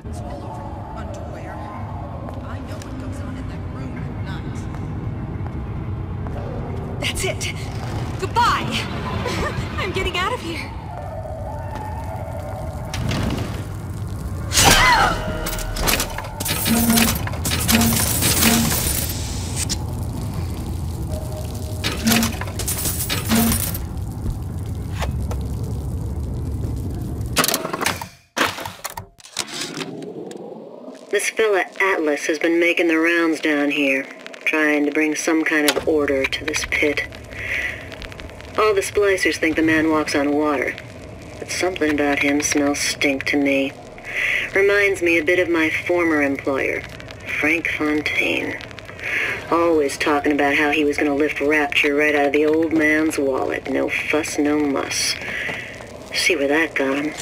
It's all over underwear. I know what goes on in that room at night. That's it! Goodbye! I'm getting out of here! This fella Atlas has been making the rounds down here, trying to bring some kind of order to this pit. All the splicers think the man walks on water, but something about him smells stink to me. Reminds me a bit of my former employer, Frank Fontaine. Always talking about how he was going to lift Rapture right out of the old man's wallet. No fuss, no muss. See where that got him.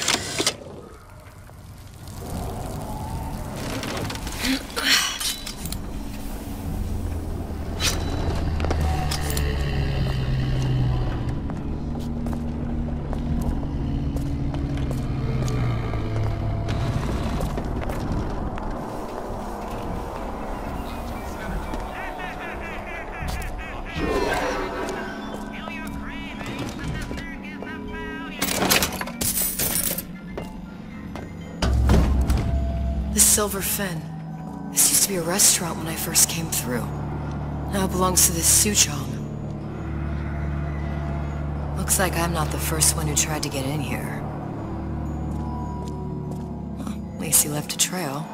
Silver Fin. This used to be a restaurant when I first came through. Now it belongs to this Suchong. Looks like I'm not the first one who tried to get in here. Well, at least he left a trail.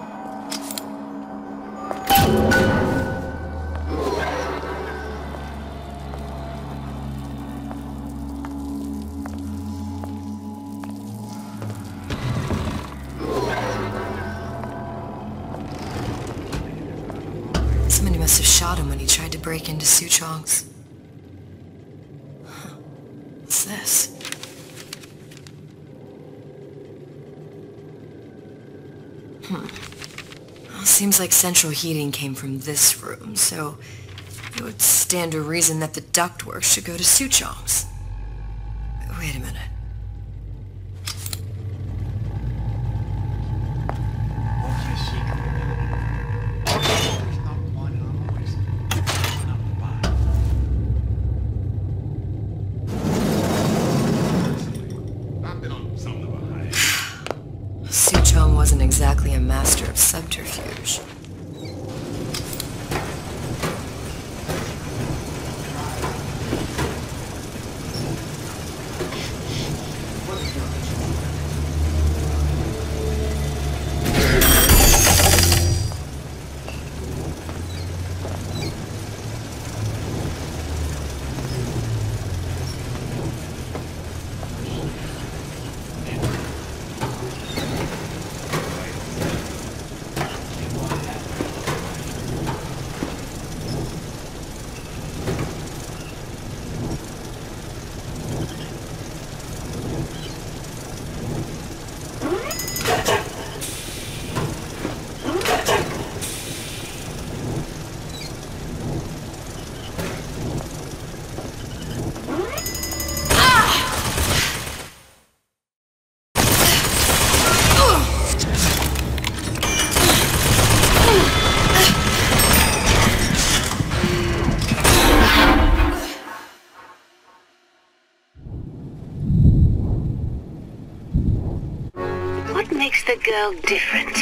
Somebody must have shot him when he tried to break into Suchong's. Huh. What's this? Well, seems like central heating came from this room, so it would stand to reason that the ductwork should go to Suchong's. Wait a minute. Wasn't exactly a master of subterfuge. Makes the girl different.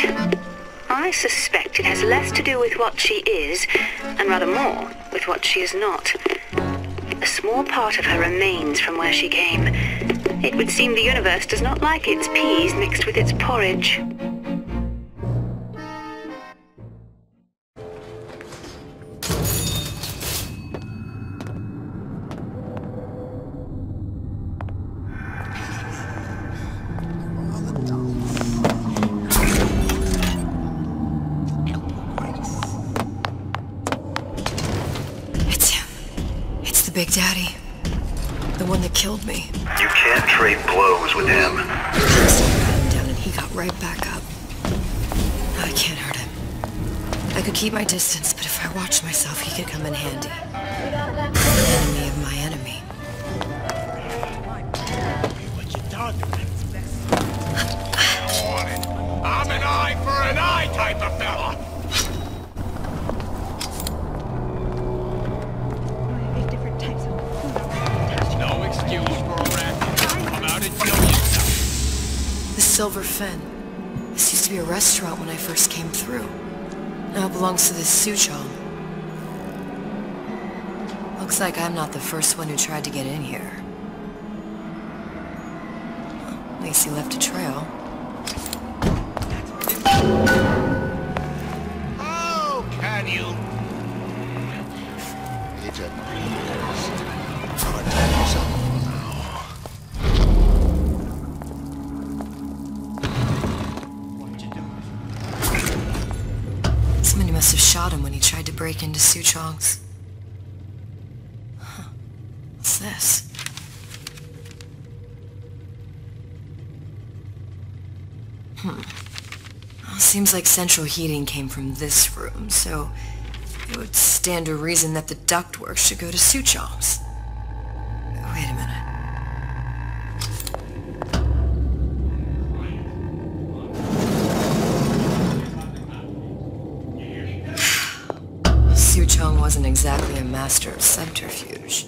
I suspect it has less to do with what she is, and rather more with what she is not. A small part of her remains from where she came. It would seem the universe does not like its peas mixed with its porridge. Big Daddy. The one that killed me. You can't trade blows with him. I got him down and he got right back up. No, I can't hurt him. I could keep my distance, but if I watched myself, he could come in handy. The enemy of my enemy. What you talking about? I'm an eye eye for an eye type of fella. Different types of food. No excuse for a rat. Come out and show yourself. The Silver Fin. This used to be a restaurant when I first came through. Now it belongs to this Suchong. Looks like I'm not the first one who tried to get in here. Well, at least he left a trail. How can you? It appears. Our time is up now. Somebody must have shot him when he tried to break into Suchong's. Huh. What's this? Well, seems like central heating came from this room, so it would stand to reason that the ductwork should go to Suchong's. Wait a minute. Suchong wasn't exactly a master of subterfuge.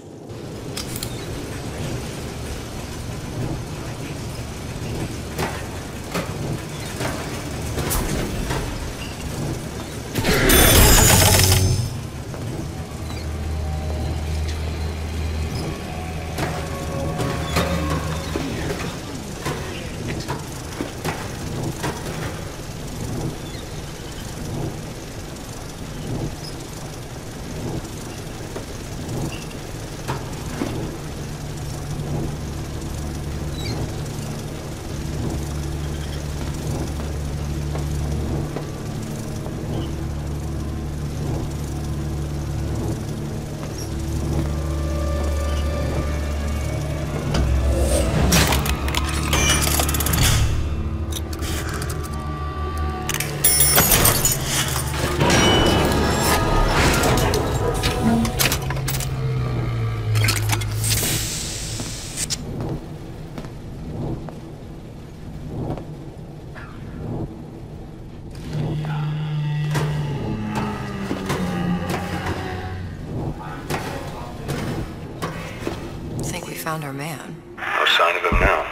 Found our man. No sign of him now.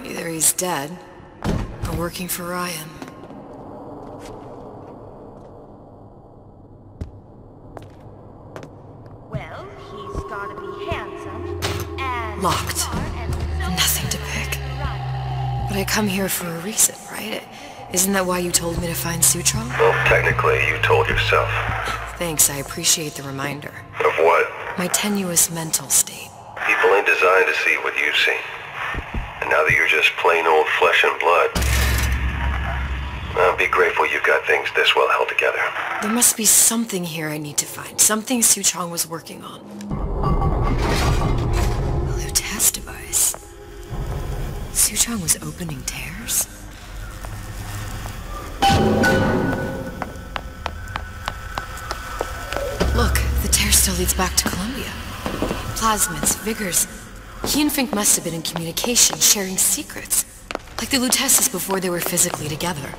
Either he's dead, or working for Ryan. Well, he's gotta be handsome and Locked. smart and so Nothing to pick. right. But I come here for a reason, right? Isn't that why you told me to find Suchong? Well, technically, you told yourself. Thanks, I appreciate the reminder. Of what? My tenuous mental state. People ain't designed to see what you've seen. And now that you're just plain old flesh and blood, well, be grateful you've got things this well held together. There must be something here I need to find. Something Suchong was working on. A Lutece device. Suchong was opening tears? Look, the tear still leads back to Columbia. Plasmids, vigors. He and Fink must have been in communication, sharing secrets. Like the Luteces before they were physically together.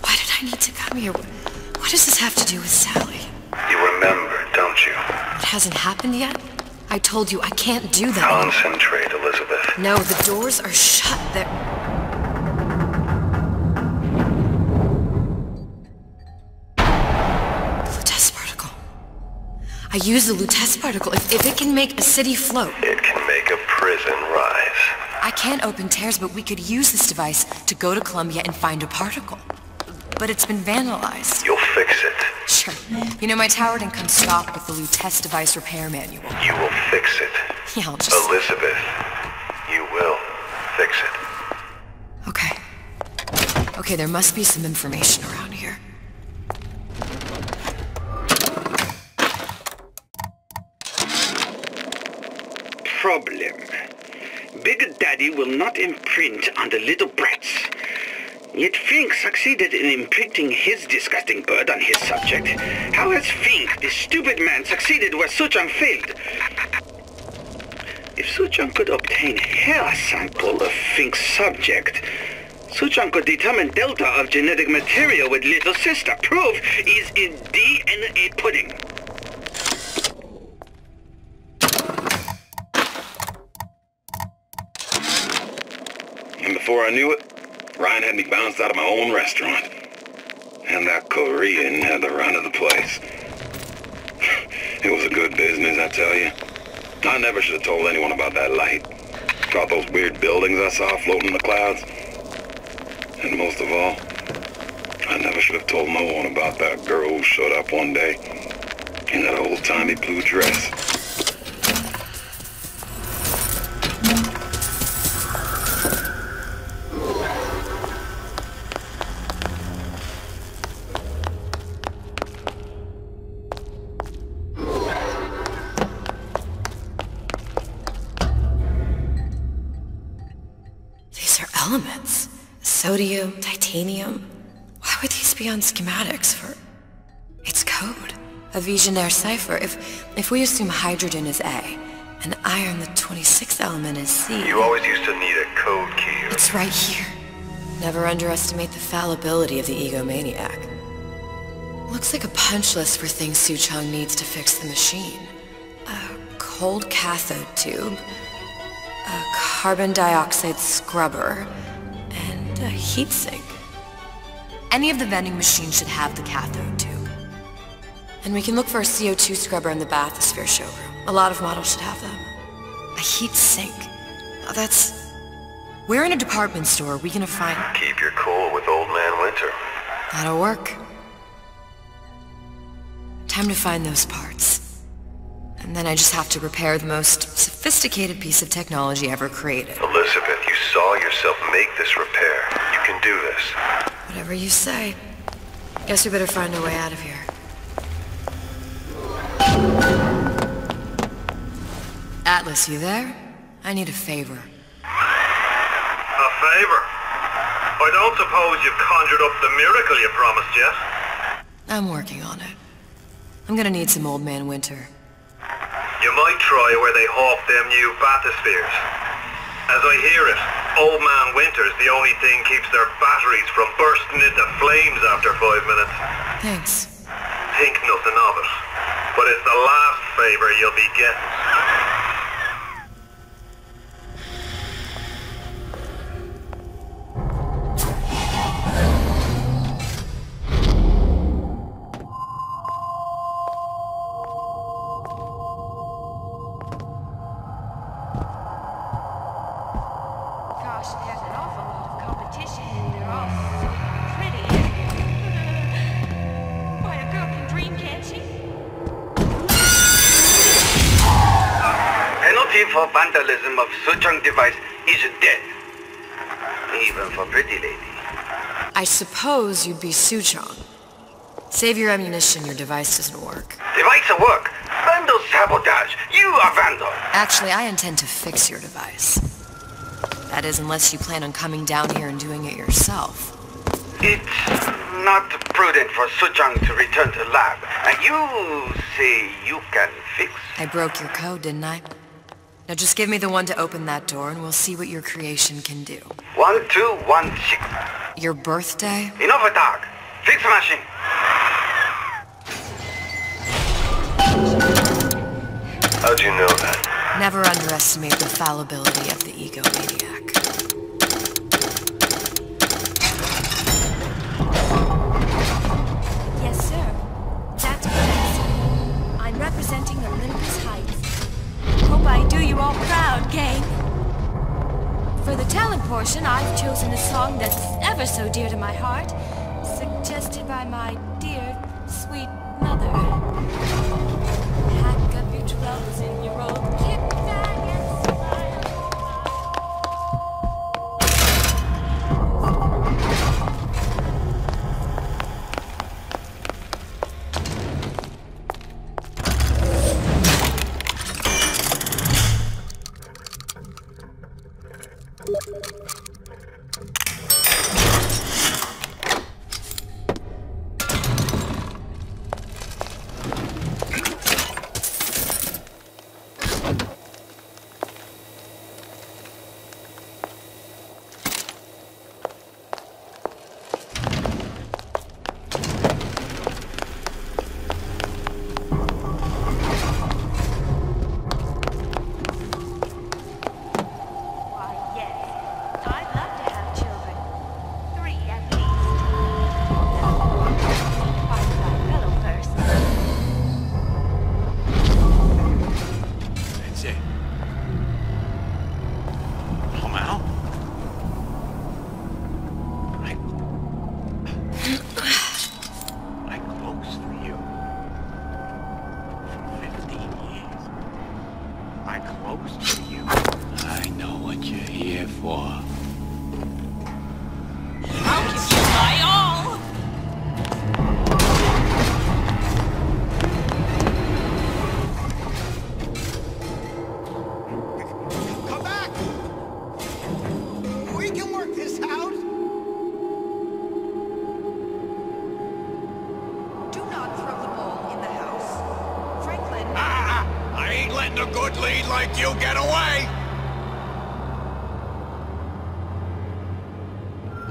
Why did I need to come here? What does this have to do with Sally? You remember, don't you? It hasn't happened yet? I told you I can't do that. Concentrate, Elizabeth. No, the doors are shut. They're... I use the Lutece particle. If it can make a city float... It can make a prison rise. I can't open tears, but we could use this device to go to Columbia and find a particle. But it's been vandalized. You'll fix it. Sure. You know, my tower didn't come stocked with the Lutece device repair manual. You will fix it. Yeah, I'll just... Elizabeth, you will fix it. Okay. Okay, there must be some information around here. Problem. Big Daddy will not imprint on the little brats. Yet Fink succeeded in imprinting his disgusting bird on his subject. How has Fink, this stupid man, succeeded where Suchong failed? If Suchong could obtain a hair sample of Fink's subject, Suchong could determine delta of genetic material with little sister. Proof is in DNA pudding. And before I knew it, Ryan had me bounced out of my own restaurant. And that Korean had the run of the place. It was a good business, I tell you. I never should have told anyone about that light. About those weird buildings I saw floating in the clouds. And most of all, I never should have told no one about that girl who showed up one day in that old-timey blue dress. Elements. Sodium, titanium. Why would these be on schematics for... It's code. A Visionaire cipher. If we assume hydrogen is A, and iron, the 26th element, is C... You always used to need a code key. It's right here. Never underestimate the fallibility of the egomaniac. Looks like a punch list for things Suchong needs to fix the machine. A cold cathode tube, a carbon dioxide scrubber, and a heatsink. Any of the vending machines should have the cathode tube. And we can look for a CO2 scrubber in the bathysphere showroom. A lot of models should have them. A heatsink. Oh, that's... Where in a department store are we gonna find... Keep your cool with Old Man Winter. That'll work. Time to find those parts. And then I just have to repair the most sophisticated piece of technology ever created. Elizabeth, you saw yourself make this repair. You can do this. Whatever you say. Guess we better find a way out of here. Atlas, you there? I need a favor. A favor? I don't suppose you've conjured up the miracle you promised yet? I'm working on it. I'm gonna need some Old Man Winter. You might try where they hawk them new bathyspheres. As I hear it, Old Man Winter's the only thing keeps their batteries from bursting into flames after 5 minutes. Thanks. Think nothing of it. But it's the last favor you'll be getting. For vandalism of Suchong device is death. Even for pretty lady. I suppose you'd be Suchong. Save your ammunition, your device doesn't work. Device at work. Vandal sabotage. You are vandal. Actually, I intend to fix your device. That is, unless you plan on coming down here and doing it yourself. It's not prudent for Suchong to return to lab. And you say you can fix? I broke your code, didn't I? Now just give me the one to open that door and we'll see what your creation can do. 1216. Your birthday? Enough talk. Fix machine. How'd you know that? Never underestimate the fallibility of the egomaniac. Yes, sir. That's correct. I'm representing Olympus Heights. Hope I do you all proud, gang. For the talent portion, I've chosen a song that's ever so dear to my heart, suggested by my dear, sweet mother. Pack up your troubles in your old kit bag and smile. for. I'll give you my all! Come back! We can work this out! Do not throw the ball in the house. Franklin. I ain't letting a good lead like you get away!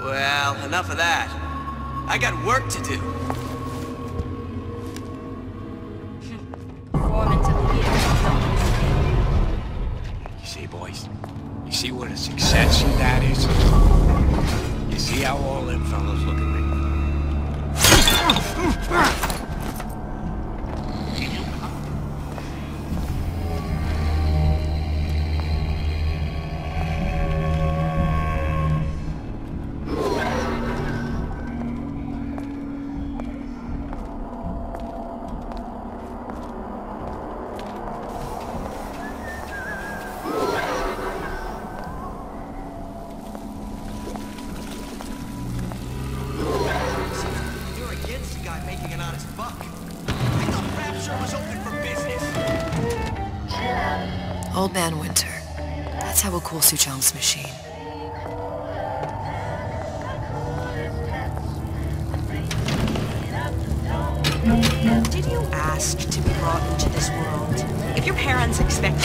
Well, enough of that. I got work to do. Performance of the year. You see, boys? You see what a success that is? You see how all them fellas look at me? Old Man Winter. That's how we'll cool Suchong's machine. Did you ask to be brought into this world? If your parents expected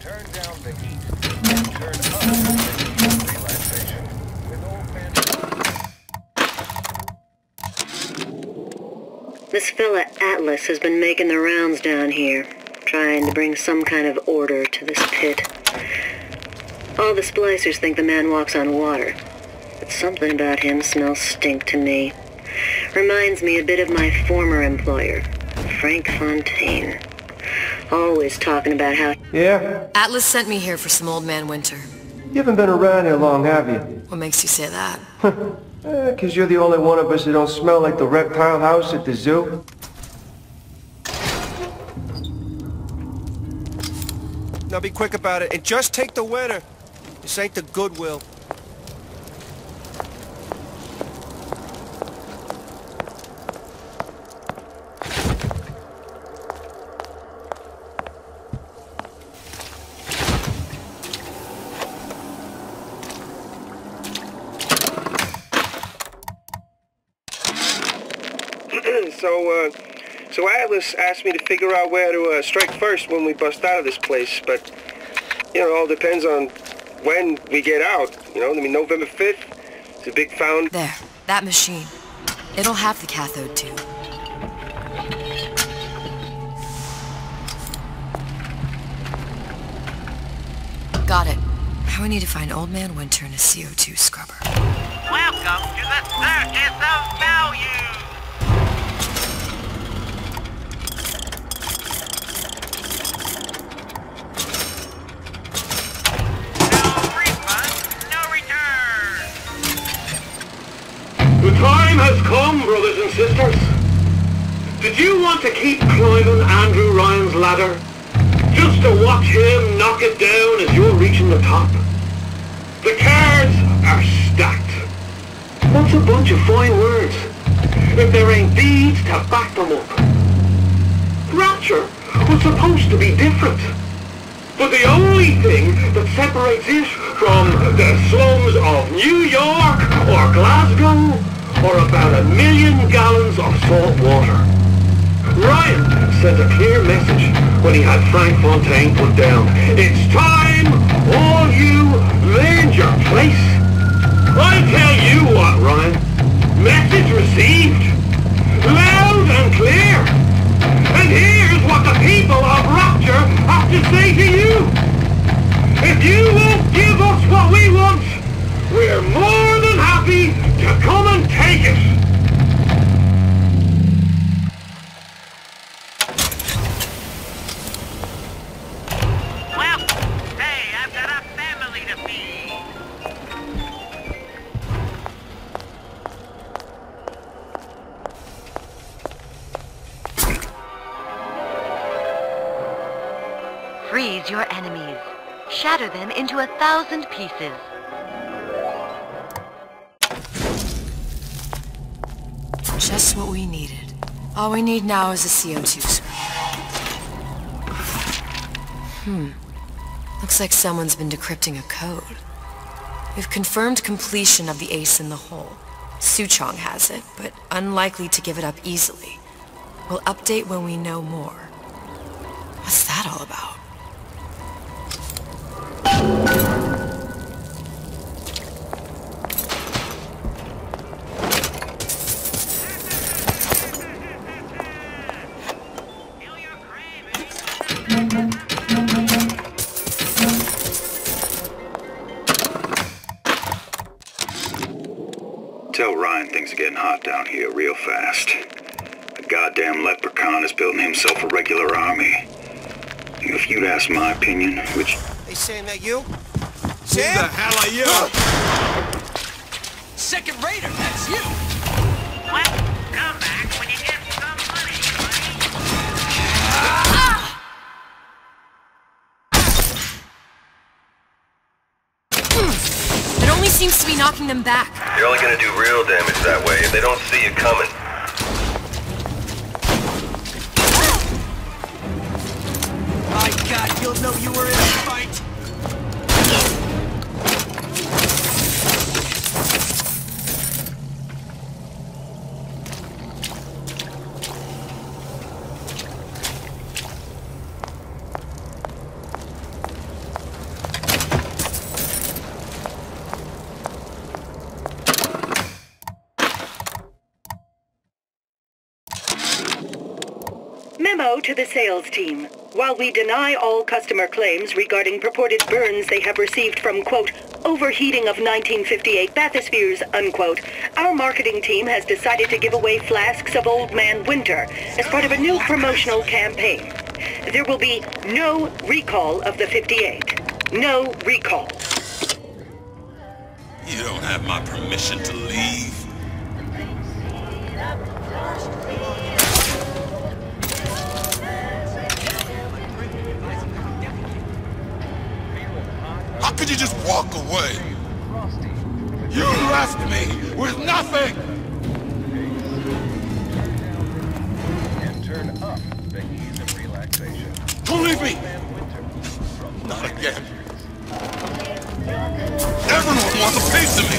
Turn down the heat and turn up the relaxation with Old Man. This fella Atlas has been making the rounds down here, trying to bring some kind of order to this pit. All the splicers think the man walks on water, but something about him smells stink to me. Reminds me a bit of my former employer, Frank Fontaine. Always talking about how... Yeah? Atlas sent me here for some Old Man Winter. You haven't been around here long, have you? What makes you say that? 'Cause you're the only one of us that don't smell like the reptile house at the zoo. Now be quick about it, and just take the winner. This ain't the Goodwill. So Atlas asked me to figure out where to strike first when we bust out of this place, but, you know, it all depends on when we get out, you know? I mean, November 5th, it's a big found... There, that machine. It'll have the cathode tube. Got it. Now we need to find Old Man Winter in a CO2 scrubber. Welcome to the Circus of Value! The time has come, brothers and sisters. Did you want to keep climbing Andrew Ryan's ladder? Just to watch him knock it down as you're reaching the top? The cards are stacked. What's a bunch of fine words if there ain't deeds to back them up? Rapture was supposed to be different. But the only thing that separates it from the slums of New York or Glasgow or about 1 million gallons of salt water. Ryan sent a clear message when he had Frank Fontaine put down. It's time all you learned your place. I tell you what, Ryan. Message received. Loud and clear. And here's what the people of Rapture have to say to you. If you won't give us what we want, we're more than happy to come and take it. Well, hey, I've got a family to feed. Freeze your enemies. Shatter them into 1,000 pieces. Just what we needed. All we need now is a CO2 screen. Looks like someone's been decrypting a code. We've confirmed completion of the ace in the hole. Suchong has it, but unlikely to give it up easily. We'll update when we know more. What's that all about? Tell Ryan things are getting hot down here real fast. The goddamn leprechaun is building himself a regular army. If you'd ask my opinion, which... Hey, Sam, that you? Sam? Who the hell are you? Second rater, that's you. Well, come back when you get some money, buddy. It only seems to be knocking them back. You're only gonna do real damage that way if they don't see you coming. My God, you'll know you were in a fight! Memo to the sales team. While we deny all customer claims regarding purported burns they have received from, quote, overheating of 1958 bathyspheres, unquote, our marketing team has decided to give away flasks of Old Man Winter as part of a new promotional campaign. There will be no recall of the 58. No recall. You don't have my permission to leave. How could you just walk away? You left me with nothing! And turn up the ease of relaxation. Don't leave me! Not again. Everyone wants a piece of me!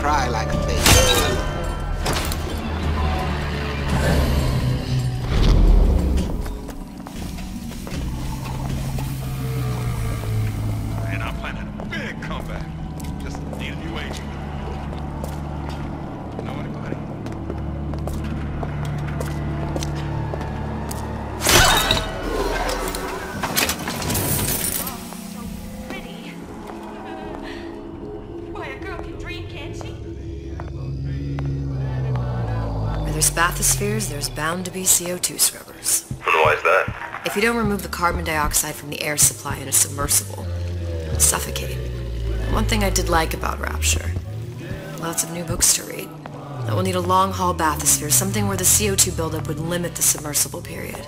cry like a baby. And I'm planning a big comeback. Just need a new agent. Know anybody? Where there's bathyspheres, there's bound to be CO2 scrubbers. And why is that? If you don't remove the carbon dioxide from the air supply in a submersible, you'll suffocate. One thing I did like about Rapture, lots of new books to read. That will need a long-haul bathysphere, something where the CO2 buildup would limit the submersible period.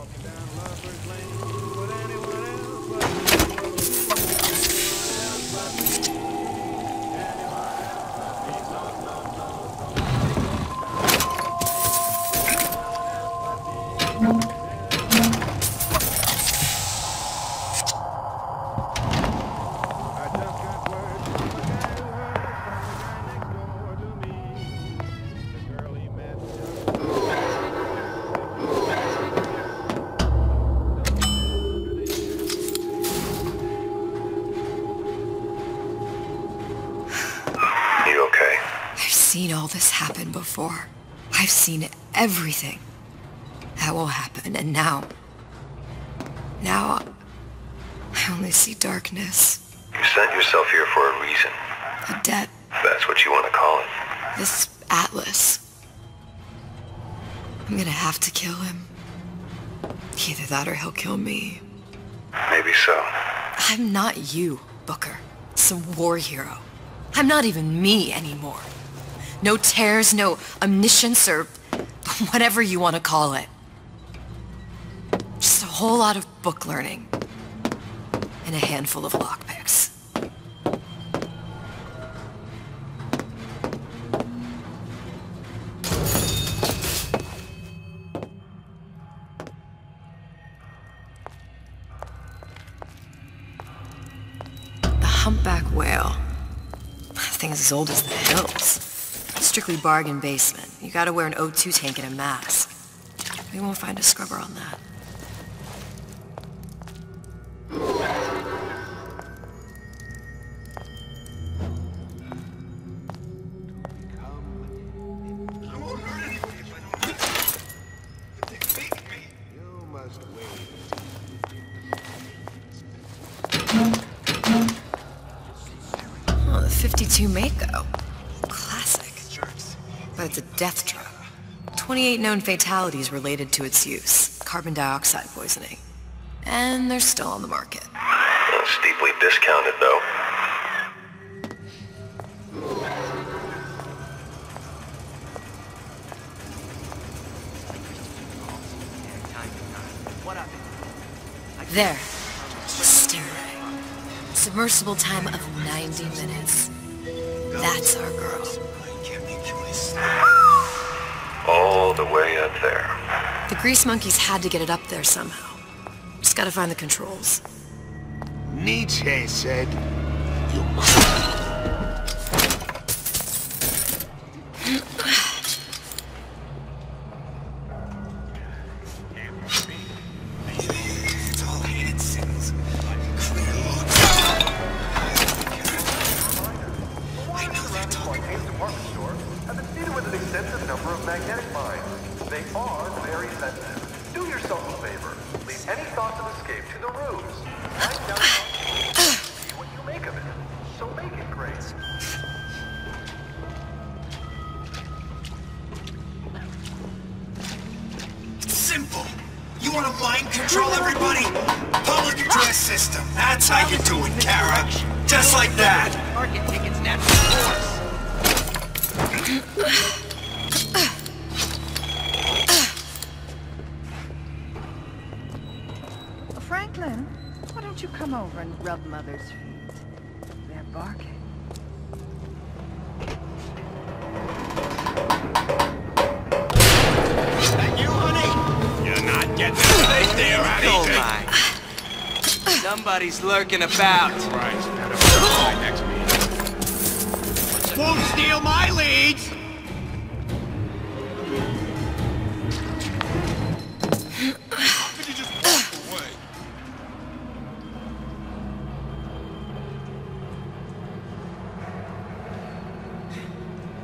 I've seen all this happen before. I've seen everything that will happen, and now I only see darkness. You sent yourself here for a reason. A debt. That's what you want to call it. This Atlas. I'm gonna have to kill him. Either that or he'll kill me. Maybe so. I'm not you, Booker. Some war hero. I'm not even me anymore. No tears, no omniscience, or whatever you want to call it. Just a whole lot of book learning. And a handful of lockpicks. The humpback whale. That thing's as old as the hills. Strictly bargain basement. You gotta wear an O2 tank and a mask. We won't find a scrubber on that. Oh, the 52 Mako. Classic. But it's a death drug. 28 known fatalities related to its use. Carbon dioxide poisoning. And they're still on the market. Steeply discounted, though. There. Staring. Submersible time of 90 minutes. That's our girl. All the way up there. The grease monkeys had to get it up there somehow. Just gotta find the controls. Nietzsche said, you It's all hated sins. I know they're talking. Department store have been seated with an extensive number of magnetic mines. They are very sensitive. Do yourself a favor. Leave any thoughts of escape to the ruse. Write down see what you make of it. So make it great. It's simple. You want to mind control everybody? Public address system. That's how you do it, Kara. Just like that. Target tickets natural course. Franklin, why don't you come over and rub Mother's feet? They're barking. That you, honey? You're not getting safe there, Oh Annie. my. Somebody's lurking about. Right. Next won't steal my leads! How could you just walk away?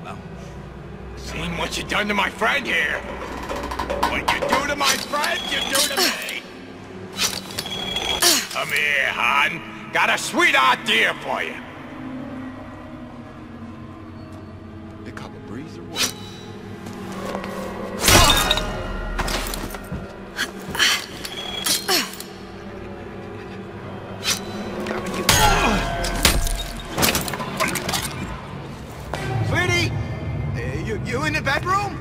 Well, seeing what you done to my friend here. What you do to my friend, you do to me. Come here, hon. Got a sweet idea for you. Pick up a breeze or what? Sweetie, you in the bedroom?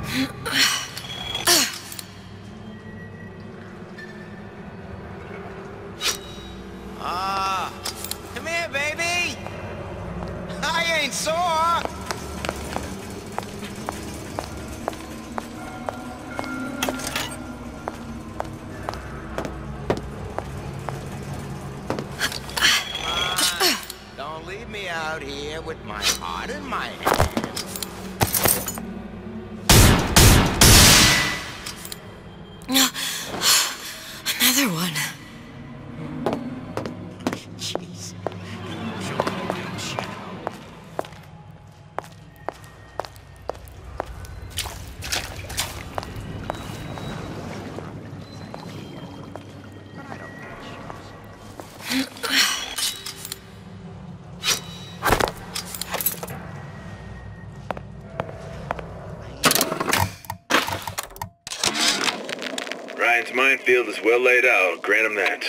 Come here, baby. I ain't sore. Don't leave me out here with my heart in my hand. Another one. Ryan's minefield is well laid out, grant him that.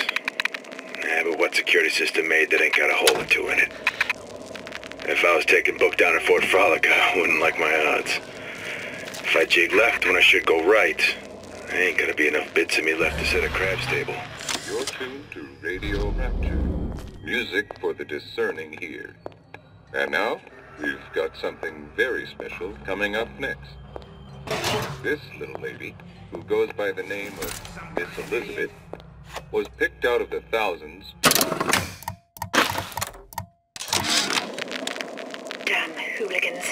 But what security system made that ain't got a hole or two in it? If I was taking book down at Fort Frolic, I wouldn't like my odds. If I jig left when I should go right, there ain't gonna be enough bits of me left to set a crab's table. You're tuned to Radio Rapture. Music for the discerning here. And now, we've got something very special coming up next. This little lady, who goes by the name of Miss Elizabeth, was picked out of the thousands. Damn hooligans.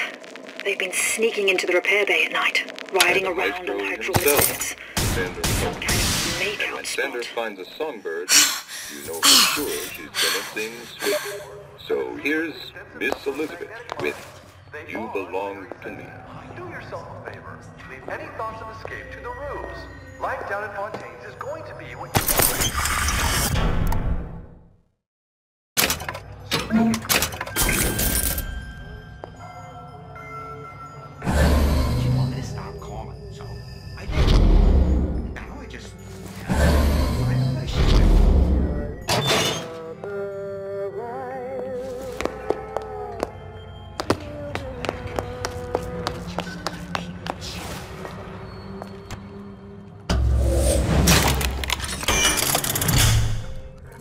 They've been sneaking into the repair bay at night, riding around on hydraulic units. Some kind of make-out When spot. Sender finds a songbird, you know for sure she's gonna sing sweet. So here's Miss Elizabeth with You Belong to Me. Do yourself a favor. Leave any thoughts of escape to the ruse. Life down in Fontaine's is going to be what you want. So make it quick. She wanted to stop calling, so I did. Now I just find a place.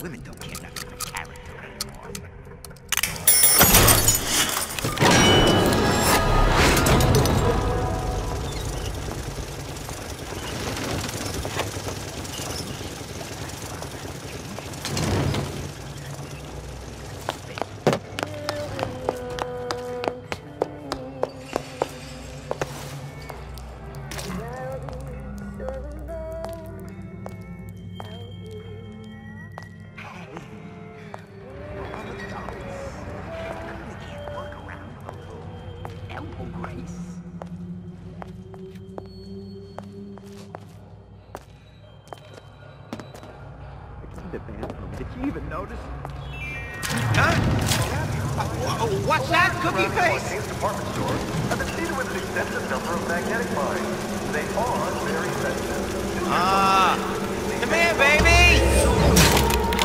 Women don't care nothing about character anymore. Did you even notice? Huh? What's that, cookie face? Fontaine's department store have been seeded with an extensive number of magnetic mines. They are very sensitive. Come here, baby!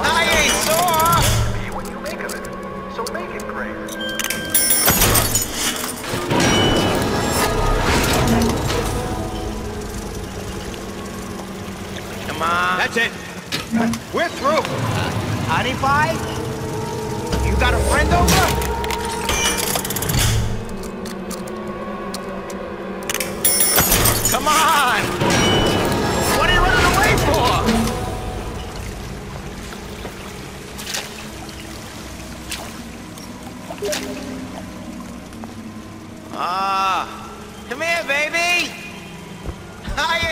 I ain't sore! Be what you make of it. So make it great. Come on. That's it. We're through. Honey pie? You got a friend over? Come on! What are you running away for?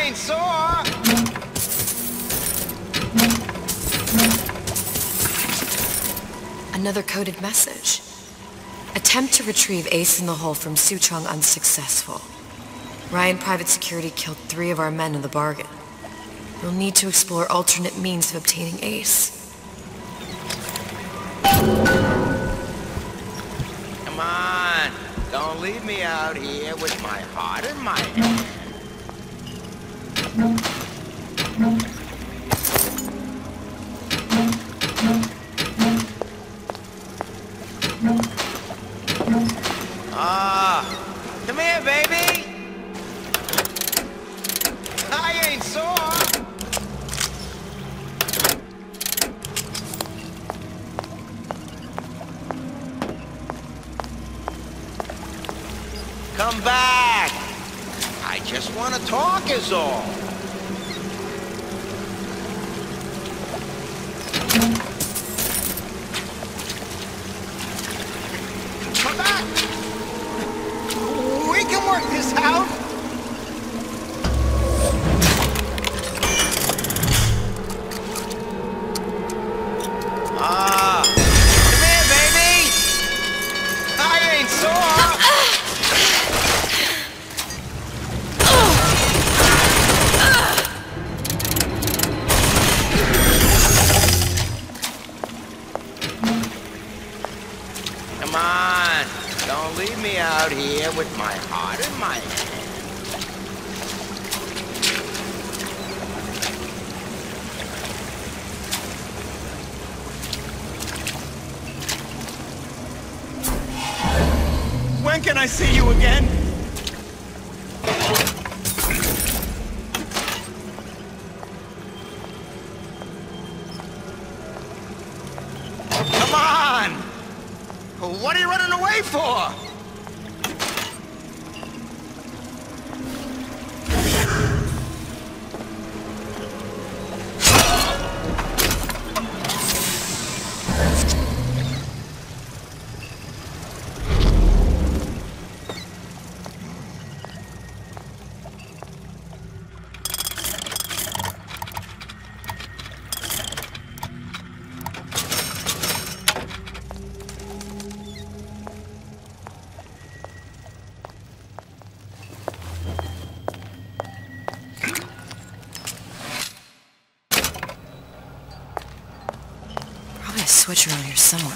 ain't sore. Another coded message. Attempt to retrieve Ace in the Hole from Suchong unsuccessful. Ryan Private Security killed 3 of our men in the bargain. We'll need to explore alternate means of obtaining Ace. Come on, don't leave me out here with my heart in my hand. Come here, baby. I ain't sore. Come back. I just want to talk is all. Come back. We can work this out. Come here, baby. I ain't sore. Come on, don't leave me out here with my heart in my hand. When can I see you again? Come on! What are you running away for? Switch around here somewhere.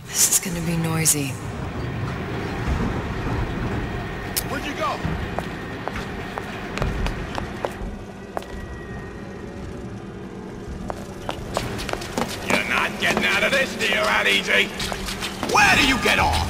This is gonna be noisy. Where'd you go? Getting out of this deal that easy. Where do you get off?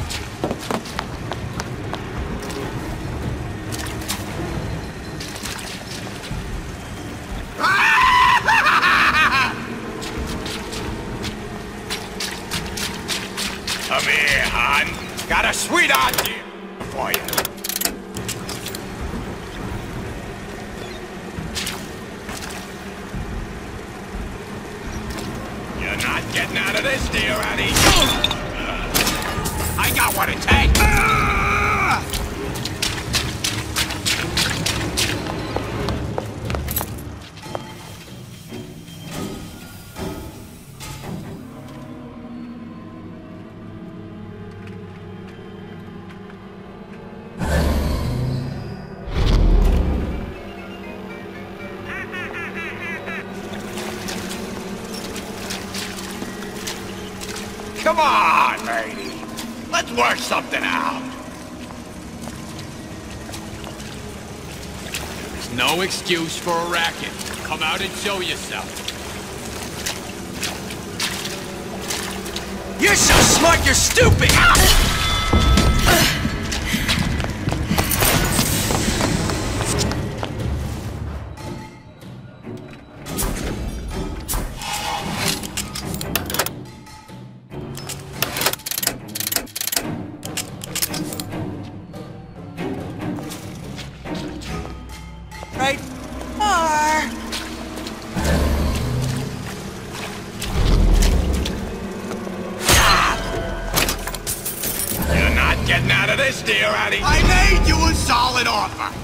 Come here, hon. Got a sweet idea for you. Getting out of this deal, Eddie. I got what it takes. Come on, lady. Let's work something out. There's no excuse for a racket. Come out and show yourself. You're so smart, you're stupid! Right? Or best dear, Addy. I made you a solid offer.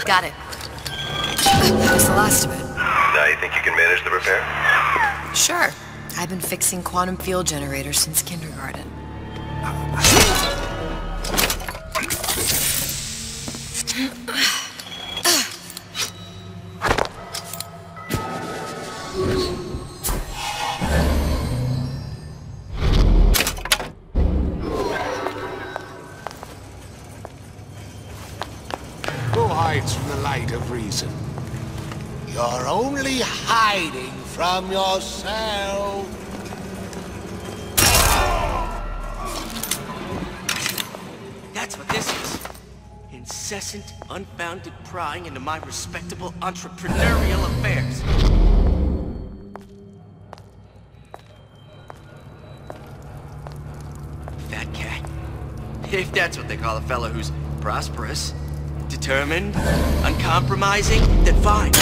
Got it. That was the last of it. Now you think you can manage the repair? Sure. I've been fixing quantum field generators since kindergarten. From the light of reason. You're only hiding from yourself. That's what this is. Incessant, unbounded prying into my respectable entrepreneurial affairs. Fat cat. If that's what they call a fellow who's prosperous. Determined, uncompromising, then fine.